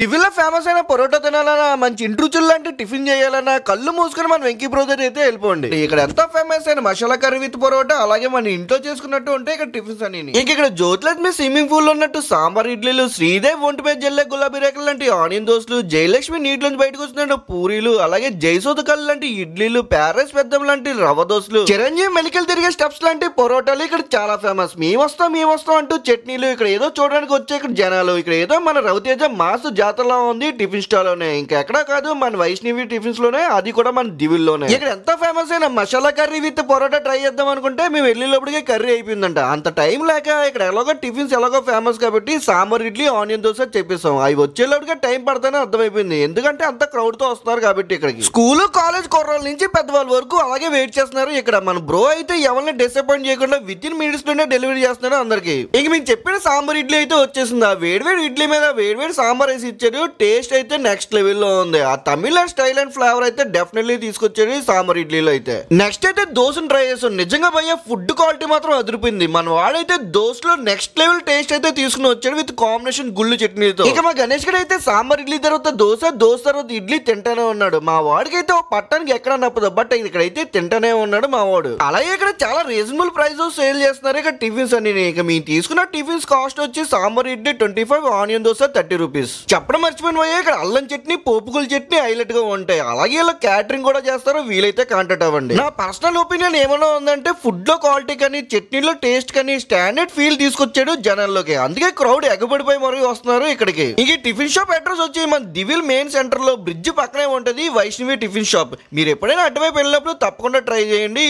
టిఫిన్‌లో famous అయిన పరోటా తినాలన్నా, మంచి ఇంటి రుచుల్లాంటి టిఫిన్ చేయాలన్నా కళ్ళు మూసుకొని మన వెంకీ బ్రదర్ అయితే వెళ్ళిపోండి. ఇక్కడ ఎంత ఫేమస్ అయిన మసాలా కర్రీ విత్ పరోటా, అలాగే మన ఇంట్లో చేసుకున్నట్టు ఉంటాయి ఇక్కడ టిఫిన్స్ అని. ఇక్కడ జ్యోతిలక్ష్మి స్విమ్మింగ్ పూల్ ఉన్నట్టు సాంబార్ ఇడ్లీలు, శ్రీదేవ్ ఒంటి మీద జల్లే గులాబీ రేఖలు లాంటి ఆనియన్ దోశలు, జయలక్ష్మి నీటిలోంచి బయటకు వస్తున్న పూరీలు, అలాగే జయసూద కళ్ళు లాంటి ఇడ్లీలు, ప్యారెస్ పెద్దం లాంటి రవ్వ దోశలు, చిరంజీవి మెలికలు తిరిగే స్టెప్స్ లాంటి పరోటాలు ఇక్కడ చాలా ఫేమస్. మేము వస్తాం అంటూ చట్నీలు, ఇక్కడ ఏదో చూడడానికి వచ్చే ఇక్కడ జనాలు, ఇక్కడ ఏదో మన రవితేజ మాస్ జాతరలో ఉంది టిఫిన్ స్టాల్ లోనే, ఇంకెక్కడా కాదు మన వైష్ణవి టిఫిన్స్ లోనే, అది కూడా మన దివిల్లోనే. ఇక్కడ ఎంత ఫేమస్ అయిన masala curry with parotta try చేద్దాం అనుకుంటే మేము వెళ్ళేటప్పటికే కర్రీ అయిపోయిందంట. అంత టైం లేక ఇక్కడ ఎలాగో టిఫిన్స్ ఎలాగో ఫేమస్ కాబట్టి సాంబార్ ఇడ్లీ ఆనియన్ దోశ చెప్పేసాం. అవి వచ్చేలోపుగా టైం పడతానే అర్థమైపోయింది, ఎందుకంటే అంత క్రౌడ్ తో వస్తున్నారు కాబట్టి. ఇక్కడికి స్కూల్ కాలేజ్ కుర్రాళ్ళ నుంచి పెద్దవాళ్ళ వరకు అలాగే వెయిట్ చేస్తున్నారు. ఇక్కడ మన బ్రో అయితే ఎవరిని డిసప్పాయింట్ చేయకుండా విత్ ఇన్ మినిట్స్ లోనే డెలివరీ చేస్తున్నారు అందరికి. ఇంక మీకు చెప్పిన సాంబార్ ఇడ్లీ అయితే వచ్చేసింది. ఆ వేడివేడి ఇడ్లీ మీద వేడివేడి సాంబార్ వేసి ఇచ్చారు. టేస్ట్ అయితే నెక్స్ట్ లెవెల్ లో ఉంది. ఆ తమిళ స్టైల్ అండ్ ఫ్లేవర్ అయితే డెఫినెట్లీ తీసుకొచ్చారు సాంబార్ ఇడ్లీలో అయితే. నెక్స్ట్ అయితే దోశను ట్రై చేస్తాం. నిజంగా భయ్య ఫుడ్ క్వాలిటీ మాత్రం అదిరిపోయింది. మన వాడైతే దోశలో నెక్స్ట్ లెవెల్ టేస్ట్ అయితే తీసుకుని వచ్చాడు విత్ కాంబినేషన్ గుళ్ళు చట్నీతో. ఇక మా గణేష్ గడ్ అయితే సాంబార్ ఇడ్లీ తర్వాత దోశ తర్వాత ఇడ్లీ తింటానే ఉన్నాడు. మా వాడికి అయితే పట్టానికి ఎక్కడ నప్పదు, బట్ ఇక్కడైతే తింటానే ఉన్నాడు మా వాడు. అలాగే ఇక్కడ చాలా రీజనబుల్ ప్రైస్ సేల్ చేస్తున్నారు ఇక్కడ టిఫిన్స్ అన్ని. ఇక మేము తీసుకున్న టిఫిన్స్ కాస్ట్ వచ్చి సాంబార్ ఇడ్లీ 25, ఆనియన్ దోశ 30 రూపీస్. చెప్పడం మర్చిపోయిన పోయే ఇక్కడ అల్లం చట్నీ, పోపుకుల చట్నీ హైలైట్ గా ఉంటాయి. అలాగే ఇలా క్యాటరింగ్ కూడా చేస్తారు, వీలైతే కాంటాక్ట్ అవ్వండి. నా పర్సనల్ ఒపీనియన్ ఏమైనా ఉందంటే ఫుడ్ లో క్వాలిటీ కానీ చట్నీలో టేస్ట్ కానీ స్టాండర్డ్ ఫీల్ తీసుకొచ్చాడు జనాల్లోకి, అందుకే క్రౌడ్ ఎగబడిపోయి మరీ వస్తున్నారు ఇక్కడికి. ఈ టిఫిన్ షాప్ అడ్రస్ వచ్చి మన దివిల్ మెయిన్ సెంటర్ లో బ్రిడ్జ్ పక్కనే ఉంటది వైష్ణవి టిఫిన్ షాప్. మీరు ఎప్పుడైనా అటువైపు వెళ్ళినప్పుడు తప్పకుండా ట్రై చేయండి.